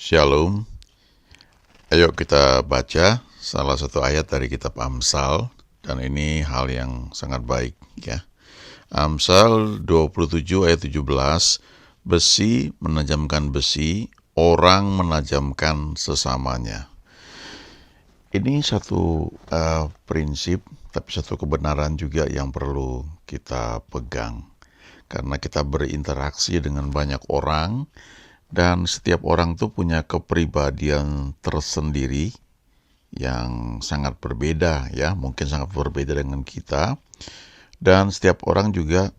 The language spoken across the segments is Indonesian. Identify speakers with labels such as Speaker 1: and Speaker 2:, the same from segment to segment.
Speaker 1: Shalom. Ayo kita baca salah satu ayat dari kitab Amsal, dan ini hal yang sangat baik ya. Amsal 27 ayat 17, besi menajamkan besi, orang menajamkan sesamanya. Ini satu prinsip, tapi satu kebenaran juga yang perlu kita pegang. Karena kita berinteraksi dengan banyak orang, dan setiap orang tuh punya kepribadian tersendiri yang sangat berbeda ya, mungkin sangat berbeda dengan kita. Dan setiap orang juga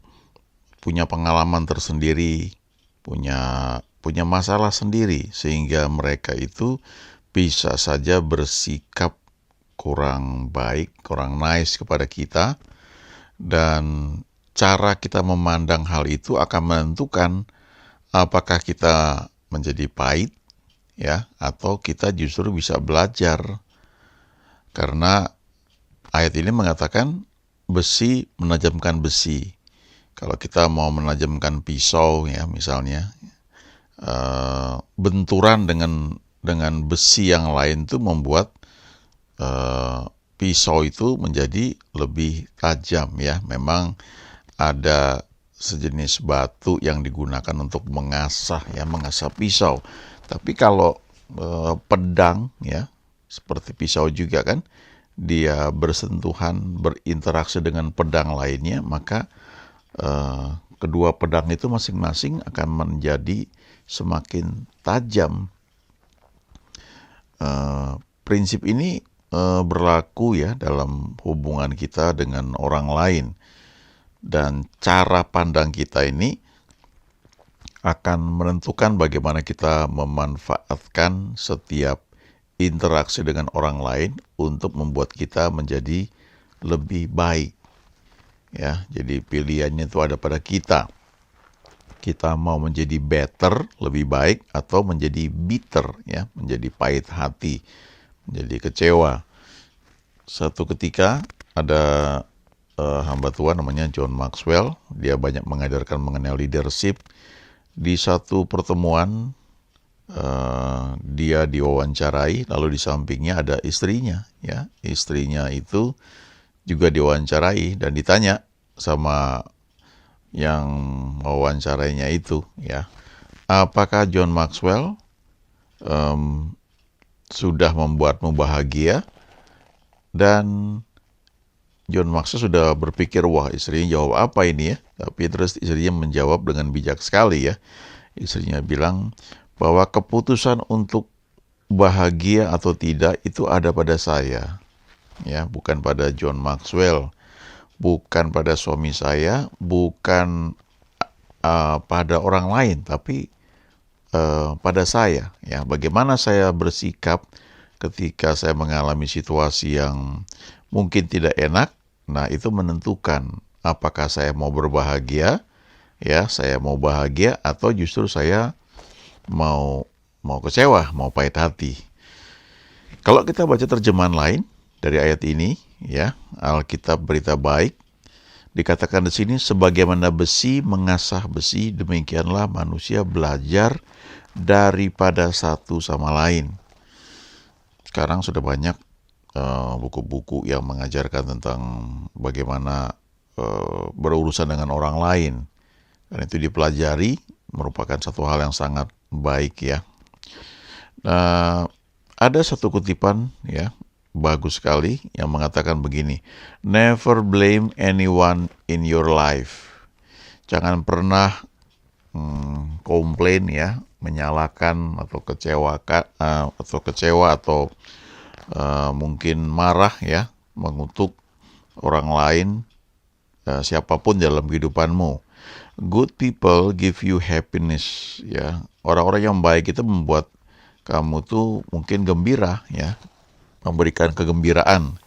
Speaker 1: punya pengalaman tersendiri, punya masalah sendiri, sehingga mereka itu bisa saja bersikap kurang baik, kurang nice kepada kita. Dan cara kita memandang hal itu akan menentukan apakah kita menjadi pahit ya, atau kita justru bisa belajar. Karena ayat ini mengatakan besi menajamkan besi. Kalau kita mau menajamkan pisau ya misalnya, benturan dengan besi yang lain itu membuat pisau itu menjadi lebih tajam ya. Memang ada sejenis batu yang digunakan untuk mengasah pisau. Tapi kalau pedang ya, seperti pisau juga kan, dia bersentuhan, berinteraksi dengan pedang lainnya, maka kedua pedang itu masing-masing akan menjadi semakin tajam. Prinsip ini berlaku ya dalam hubungan kita dengan orang lain. Dan cara pandang kita ini akan menentukan bagaimana kita memanfaatkan setiap interaksi dengan orang lain untuk membuat kita menjadi lebih baik. Ya, jadi pilihannya itu ada pada kita. Kita mau menjadi better, lebih baik, atau menjadi bitter, ya, menjadi pahit hati, menjadi kecewa. Satu ketika ada hamba Tuhan namanya John Maxwell. Dia banyak mengajarkan mengenai leadership. Di satu pertemuan dia diwawancarai, lalu di sampingnya ada istrinya ya. Istrinya itu juga diwawancarai dan ditanya sama yang mewawancarainya itu ya, apakah John Maxwell sudah membuatmu bahagia? Dan John Maxwell sudah berpikir, wah istrinya jawab apa ini ya? Tapi terus istrinya menjawab dengan bijak sekali ya. Istrinya bilang bahwa keputusan untuk bahagia atau tidak itu ada pada saya. Ya, bukan pada John Maxwell, bukan pada suami saya, bukan pada orang lain, tapi pada saya. Ya, bagaimana saya bersikap ketika saya mengalami situasi yang mungkin tidak enak. Nah, itu menentukan apakah saya mau berbahagia, ya, saya mau bahagia, atau justru saya mau kecewa, mau pahit hati. Kalau kita baca terjemahan lain dari ayat ini, ya, Alkitab Berita Baik, dikatakan di sini, sebagaimana besi mengasah besi, demikianlah manusia belajar daripada satu sama lain. Sekarang sudah banyak buku-buku yang mengajarkan tentang bagaimana berurusan dengan orang lain. Dan itu dipelajari, merupakan satu hal yang sangat baik ya. Ada satu kutipan ya, bagus sekali, yang mengatakan begini, never blame anyone in your life. Jangan pernah komplain ya, menyalahkan atau kecewa atau mungkin marah ya, mengutuk orang lain, siapapun dalam kehidupanmu. Good people give you happiness ya. Orang-orang yang baik itu membuat kamu tuh mungkin gembira ya, memberikan kegembiraan.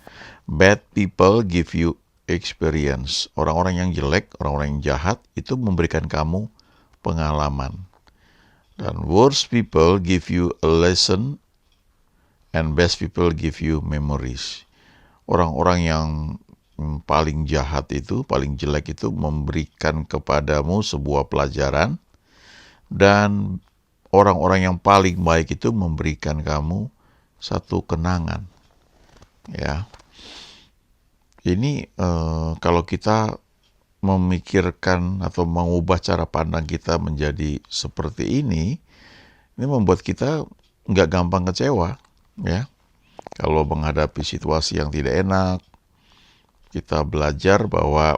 Speaker 1: Bad people give you experience. Orang-orang yang jelek, orang-orang yang jahat itu memberikan kamu pengalaman. Dan worst people give you a lesson, and best people give you memories. Orang-orang yang paling jahat itu, paling jelek itu memberikan kepadamu sebuah pelajaran, dan orang-orang yang paling baik itu memberikan kamu satu kenangan. Ya, ini kalau kita memikirkan atau mengubah cara pandang kita menjadi seperti ini membuat kita nggak gampang kecewa, ya. Kalau menghadapi situasi yang tidak enak, kita belajar bahwa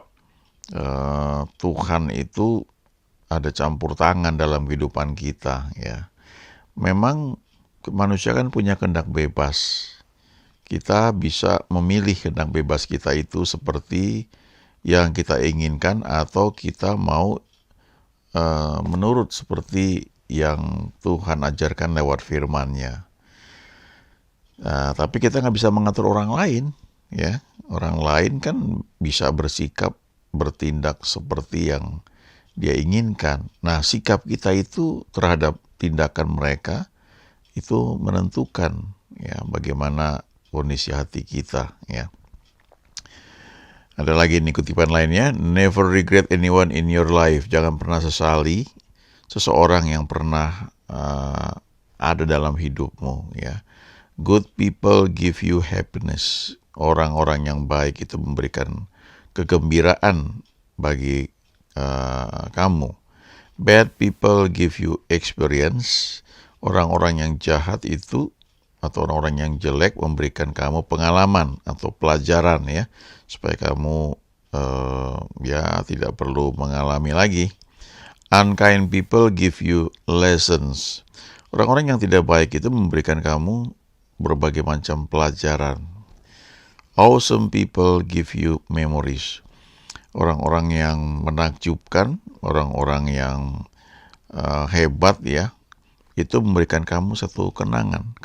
Speaker 1: Tuhan itu ada campur tangan dalam kehidupan kita, ya. Memang manusia kan punya kehendak bebas. Kita bisa memilih kehendak bebas kita itu seperti yang kita inginkan atau kita mau menurut seperti yang Tuhan ajarkan lewat firman-Nya. Nah, tapi kita nggak bisa mengatur orang lain, ya. Orang lain kan bisa bersikap, bertindak seperti yang dia inginkan. Nah, sikap kita itu terhadap tindakan mereka itu menentukan, ya, bagaimana kondisi hati kita, ya. Ada lagi nih kutipan lainnya, never regret anyone in your life. Jangan pernah sesali seseorang yang pernah ada dalam hidupmu, ya. Good people give you happiness. Orang-orang yang baik itu memberikan kegembiraan bagi kamu. Bad people give you experience. Orang-orang yang jahat itu atau orang-orang yang jelek memberikan kamu pengalaman atau pelajaran, ya, supaya kamu ya tidak perlu mengalami lagi. Unkind people give you lessons. Orang-orang yang tidak baik itu memberikan kamu berbagai macam pelajaran. Awesome people give you memories. Orang-orang yang menakjubkan, orang-orang yang hebat, ya, itu memberikan kamu satu kenangan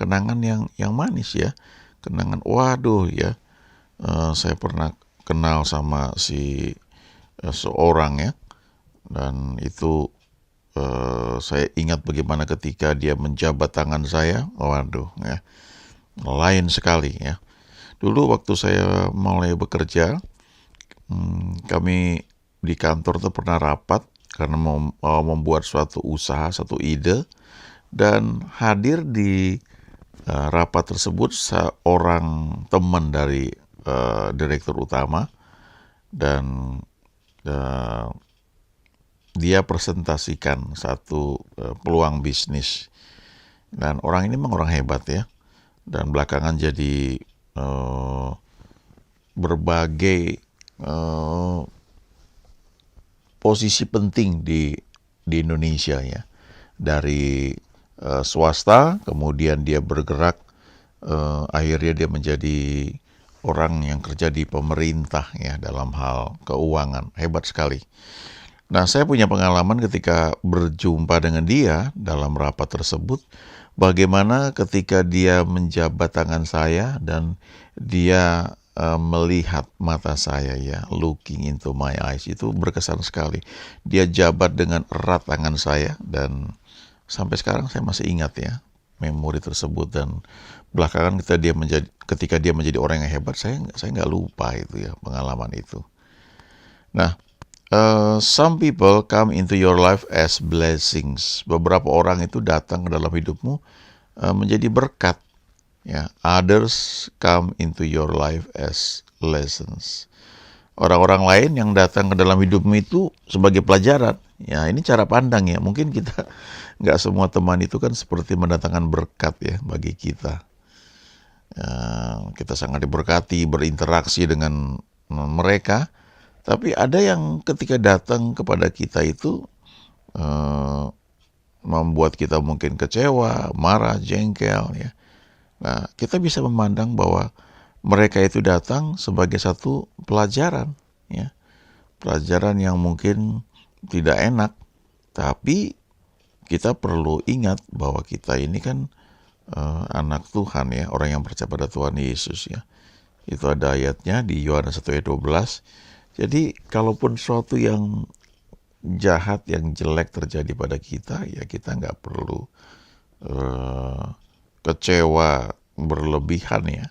Speaker 1: yang manis, ya. Kenangan, waduh, ya, saya pernah kenal sama seorang, ya, dan itu saya ingat bagaimana ketika dia menjabat tangan saya, waduh, ya, lain sekali, ya. Dulu waktu saya mulai bekerja, kami di kantor tuh pernah rapat karena mau membuat suatu usaha, satu ide, dan hadir di rapat tersebut seorang teman dari direktur utama, dan dia presentasikan satu peluang bisnis, dan orang ini memang orang hebat, ya, dan belakangan jadi berbagai posisi penting di Indonesia, ya, dari swasta, kemudian dia bergerak, akhirnya dia menjadi orang yang kerja di pemerintah, ya, dalam hal keuangan. Hebat sekali. Nah, saya punya pengalaman ketika berjumpa dengan dia dalam rapat tersebut, bagaimana ketika dia menjabat tangan saya dan dia melihat mata saya, ya, looking into my eyes, itu berkesan sekali. Dia jabat dengan erat tangan saya, dan sampai sekarang saya masih ingat, ya, memori tersebut. Dan belakangan ketika dia menjadi orang yang hebat, saya nggak lupa itu, ya, pengalaman itu. Nah, some people come into your life as blessings. Beberapa orang itu datang ke dalam hidupmu menjadi berkat, ya. Others come into your life as lessons. Orang-orang lain yang datang ke dalam hidupmu itu sebagai pelajaran. Ya, ini cara pandang, ya. Mungkin kita nggak semua teman itu kan seperti mendatangkan berkat, ya, bagi kita. Kita sangat diberkati berinteraksi dengan mereka, tapi ada yang ketika datang kepada kita itu membuat kita mungkin kecewa, marah, jengkel, ya. Nah, kita bisa memandang bahwa mereka itu datang sebagai satu pelajaran, ya. Pelajaran yang mungkin tidak enak, tapi kita perlu ingat bahwa kita ini kan anak Tuhan, ya, orang yang percaya pada Tuhan Yesus, ya. Itu ada ayatnya di Yohanes 1 ayat 12. Jadi kalaupun sesuatu yang jahat, yang jelek terjadi pada kita, ya kita nggak perlu kecewa berlebihan, ya.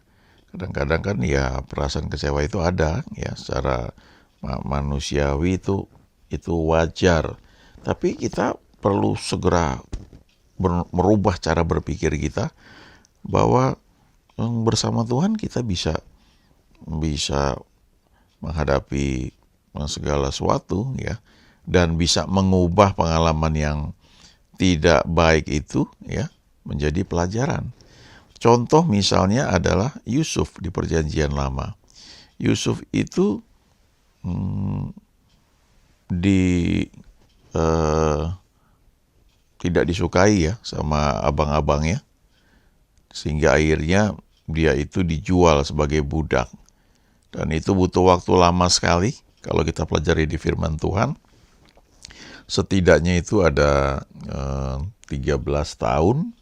Speaker 1: Kadang-kadang kan, ya, perasaan kecewa itu ada, ya, secara manusiawi itu wajar. Tapi kita perlu segera merubah cara berpikir kita bahwa bersama Tuhan kita bisa menghadapi segala sesuatu ya, dan bisa mengubah pengalaman yang tidak baik itu ya menjadi pelajaran. Contoh misalnya adalah Yusuf di Perjanjian Lama. Yusuf itu tidak disukai ya sama abang-abangnya, sehingga akhirnya dia itu dijual sebagai budak. Dan itu butuh waktu lama sekali. Kalau kita pelajari di firman Tuhan, setidaknya itu ada 13 tahun,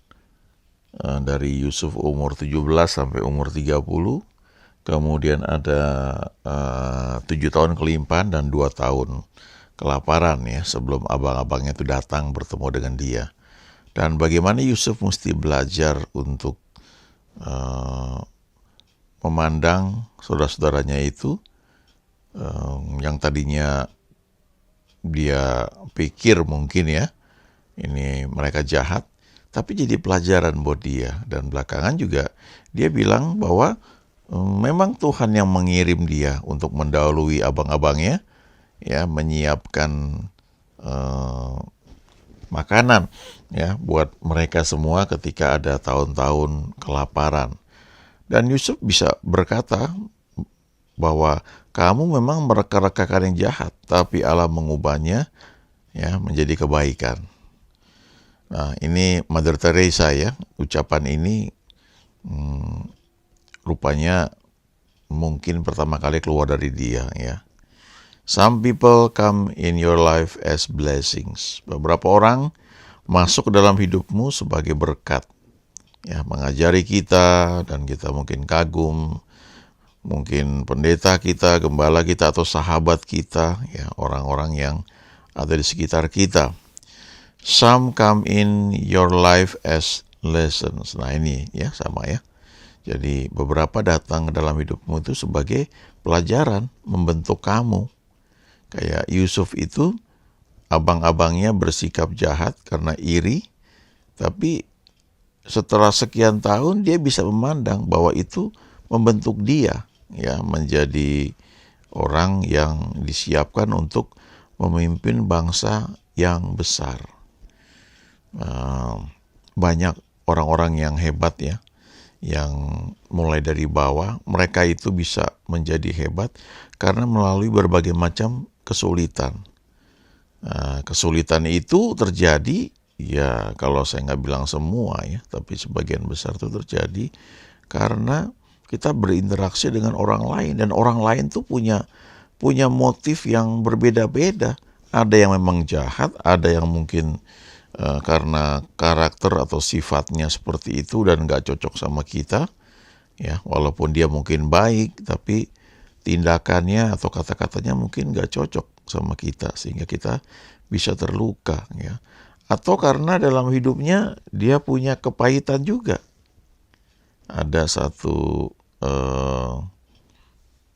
Speaker 1: dari Yusuf umur 17 sampai umur 30. Kemudian ada 7 tahun kelimpahan dan 2 tahun kelaparan ya, sebelum abang-abangnya itu datang bertemu dengan dia. Dan bagaimana Yusuf mesti belajar untuk memandang saudara-saudaranya itu yang tadinya dia pikir mungkin ya ini mereka jahat, tapi jadi pelajaran buat dia. Dan belakangan juga dia bilang bahwa memang Tuhan yang mengirim dia untuk mendahului abang-abangnya ya, menyiapkan makanan ya buat mereka semua ketika ada tahun-tahun kelaparan. Dan Yusuf bisa berkata bahwa kamu memang mereka-rekakan yang jahat, tapi Allah mengubahnya ya menjadi kebaikan. Nah, ini Mother Teresa ya, ucapan ini rupanya mungkin pertama kali keluar dari dia ya. Some people come in your life as blessings. Beberapa orang masuk ke dalam hidupmu sebagai berkat. Ya, mengajari kita dan kita mungkin kagum. Mungkin pendeta kita, gembala kita, atau sahabat kita, ya, orang-orang yang ada di sekitar kita. Some come in your life as lessons. Nah ini ya sama ya. Jadi beberapa datang ke dalam hidupmu itu sebagai pelajaran, membentuk kamu. Kayak Yusuf itu, abang-abangnya bersikap jahat karena iri, tapi setelah sekian tahun dia bisa memandang bahwa itu membentuk dia ya menjadi orang yang disiapkan untuk memimpin bangsa yang besar. Banyak orang-orang yang hebat ya, yang mulai dari bawah, mereka itu bisa menjadi hebat karena melalui berbagai macam kesulitan. Kesulitan itu terjadi ya, kalau saya nggak bilang semua ya, tapi sebagian besar itu terjadi karena kita berinteraksi dengan orang lain, dan orang lain tuh punya motif yang berbeda-beda. Ada yang memang jahat, ada yang mungkin karena karakter atau sifatnya seperti itu dan nggak cocok sama kita, ya walaupun dia mungkin baik, tapi tindakannya atau kata-katanya mungkin nggak cocok sama kita, sehingga kita bisa terluka, ya. Atau karena dalam hidupnya dia punya kepahitan juga. Ada satu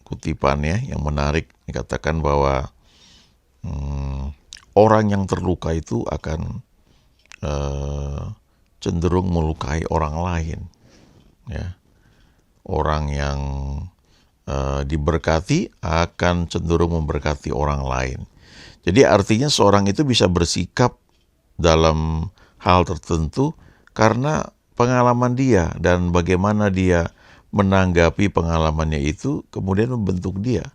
Speaker 1: kutipan ya yang menarik, dikatakan bahwa orang yang terluka itu akan cenderung melukai orang lain, ya. Orang yang diberkati akan cenderung memberkati orang lain. Jadi artinya seorang itu bisa bersikap dalam hal tertentu karena pengalaman dia dan bagaimana dia menanggapi pengalamannya itu kemudian membentuk dia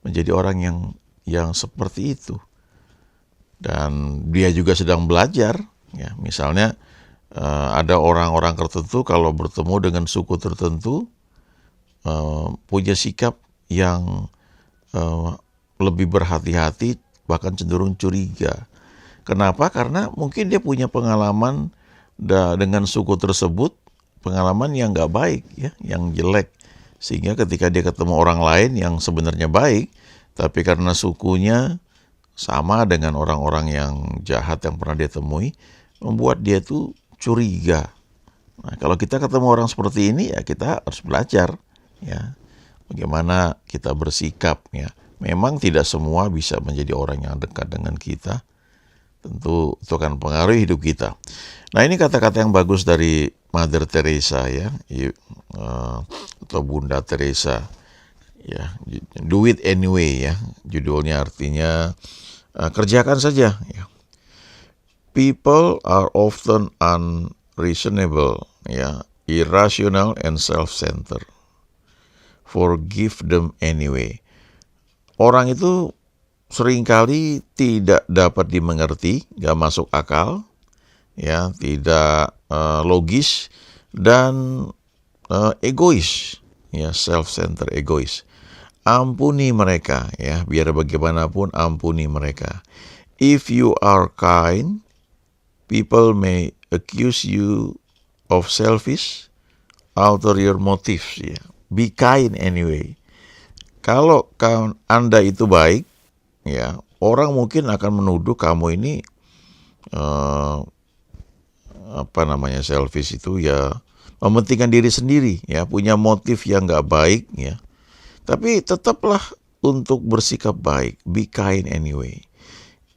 Speaker 1: menjadi orang yang seperti itu. Dan dia juga sedang belajar, ya. Misalnya ada orang-orang tertentu kalau bertemu dengan suku tertentu punya sikap yang lebih berhati-hati, bahkan cenderung curiga. Kenapa? Karena mungkin dia punya pengalaman dengan suku tersebut, pengalaman yang gak baik, ya, yang jelek. Sehingga ketika dia ketemu orang lain yang sebenarnya baik, tapi karena sukunya sama dengan orang-orang yang jahat yang pernah dia temui, membuat dia tuh curiga. Nah, kalau kita ketemu orang seperti ini, ya kita harus belajar, ya, bagaimana kita bersikap, ya. Memang tidak semua bisa menjadi orang yang dekat dengan kita, tentu itu akan pengaruhi hidup kita. Nah, ini kata-kata yang bagus dari Mother Teresa ya, atau Bunda Teresa ya, do it anyway ya. Judulnya artinya kerjakan saja ya. People are often unreasonable ya, irrational and self-centered. Forgive them anyway. Orang itu seringkali tidak dapat dimengerti, gak masuk akal, ya, tidak logis dan egois, ya, self-centered, egois. Ampuni mereka, ya, biar bagaimanapun ampuni mereka. If you are kind, people may accuse you of selfish, ulterior motives, ya. Be kind anyway. Kalau Anda itu baik, ya, orang mungkin akan menuduh kamu ini selfish itu ya, mementingkan diri sendiri, ya, punya motif yang nggak baik, ya. Tapi tetaplah untuk bersikap baik. Be kind anyway.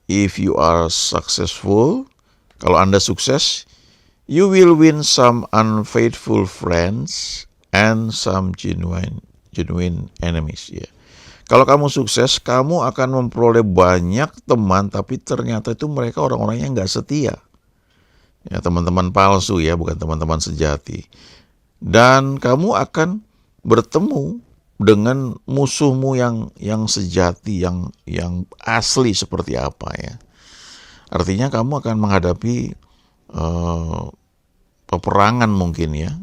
Speaker 1: If you are successful, kalau Anda sukses, you will win some unfaithful friends and some genuine enemies, ya. Kalau kamu sukses, kamu akan memperoleh banyak teman, tapi ternyata itu mereka orang-orang yang nggak setia. Ya, teman-teman palsu, ya, bukan teman-teman sejati. Dan kamu akan bertemu dengan musuhmu yang sejati, yang asli seperti apa, ya. Artinya kamu akan menghadapi peperangan mungkin, ya.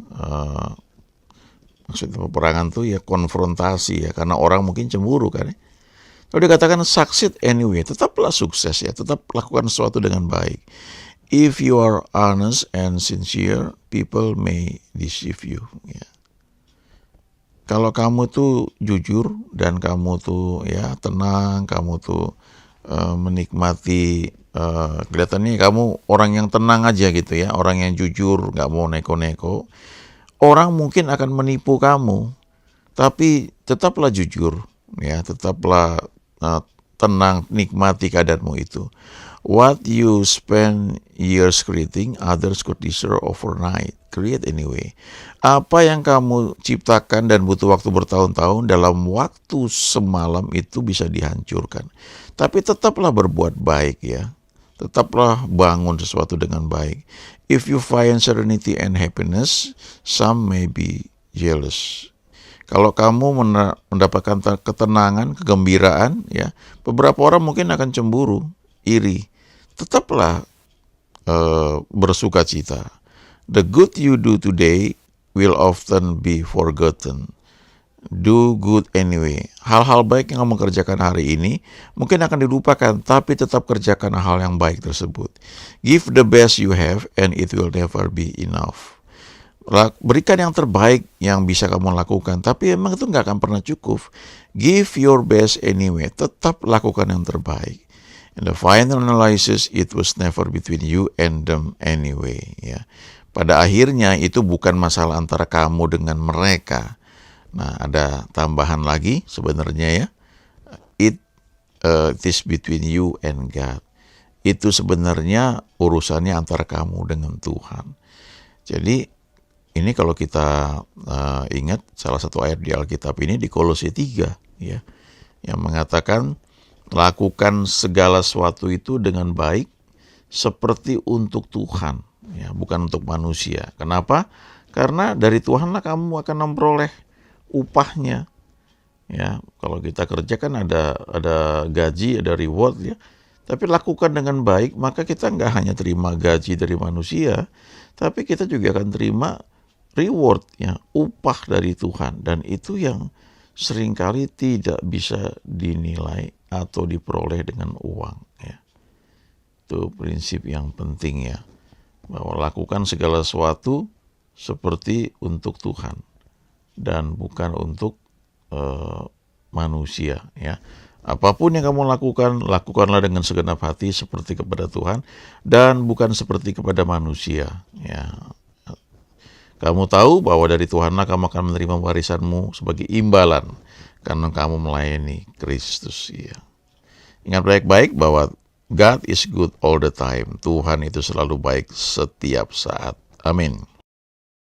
Speaker 1: Maksudnya peperangan tuh ya konfrontasi, ya, karena orang mungkin cemburu kan, ya. Kalau dikatakan succeed anyway, tetaplah sukses, ya, tetap lakukan sesuatu dengan baik. If you are honest and sincere, people may deceive you, ya. Kalau kamu tuh jujur dan kamu tuh ya tenang, kamu tuh menikmati, kelihatannya kamu orang yang tenang aja gitu, ya, orang yang jujur, nggak mau neko-neko. Orang mungkin akan menipu kamu, tapi tetaplah jujur, ya, tetaplah tenang, nikmati keadaanmu itu. What you spend years creating, others could destroy overnight. Create anyway. Apa yang kamu ciptakan dan butuh waktu bertahun-tahun, dalam waktu semalam itu bisa dihancurkan. Tapi tetaplah berbuat baik, ya. Tetaplah bangun sesuatu dengan baik. If you find serenity and happiness, some may be jealous. Kalau kamu mendapatkan ketenangan, kegembiraan, ya, beberapa orang mungkin akan cemburu, iri. Tetaplah bersuka cita. The good you do today will often be forgotten. Do good anyway. Hal-hal baik yang kamu kerjakan hari ini mungkin akan dilupakan, tapi tetap kerjakan hal yang baik tersebut. Give the best you have and it will never be enough. Berikan yang terbaik yang bisa kamu lakukan, tapi emang itu nggak akan pernah cukup. Give your best anyway. Tetap lakukan yang terbaik. In the final analysis, it was never between you and them anyway, ya. Pada akhirnya itu bukan masalah antara kamu dengan mereka. Nah, ada tambahan lagi sebenarnya, ya. It is between you and God. Itu sebenarnya urusannya antara kamu dengan Tuhan. Jadi ini kalau kita ingat salah satu ayat di Alkitab ini di Kolose 3, ya, yang mengatakan lakukan segala sesuatu itu dengan baik seperti untuk Tuhan, ya, bukan untuk manusia. Kenapa? Karena dari Tuhanlah kamu akan memperoleh upahnya, ya. Kalau kita kerja kan ada gaji, ada reward, ya. Tapi lakukan dengan baik, maka kita nggak hanya terima gaji dari manusia, tapi kita juga akan terima reward, ya, upah dari Tuhan. Dan itu yang seringkali tidak bisa dinilai atau diperoleh dengan uang, ya. Itu prinsip yang penting, ya, bahwa lakukan segala sesuatu seperti untuk Tuhan dan bukan untuk manusia, ya. Apapun yang kamu lakukan, lakukanlah dengan segenap hati seperti kepada Tuhan dan bukan seperti kepada manusia, ya. Kamu tahu bahwa dari Tuhanlah kamu akan menerima warisanmu sebagai imbalan karena kamu melayani Kristus, ya. Ingat baik-baik bahwa God is good all the time. Tuhan itu selalu baik setiap saat. Amin.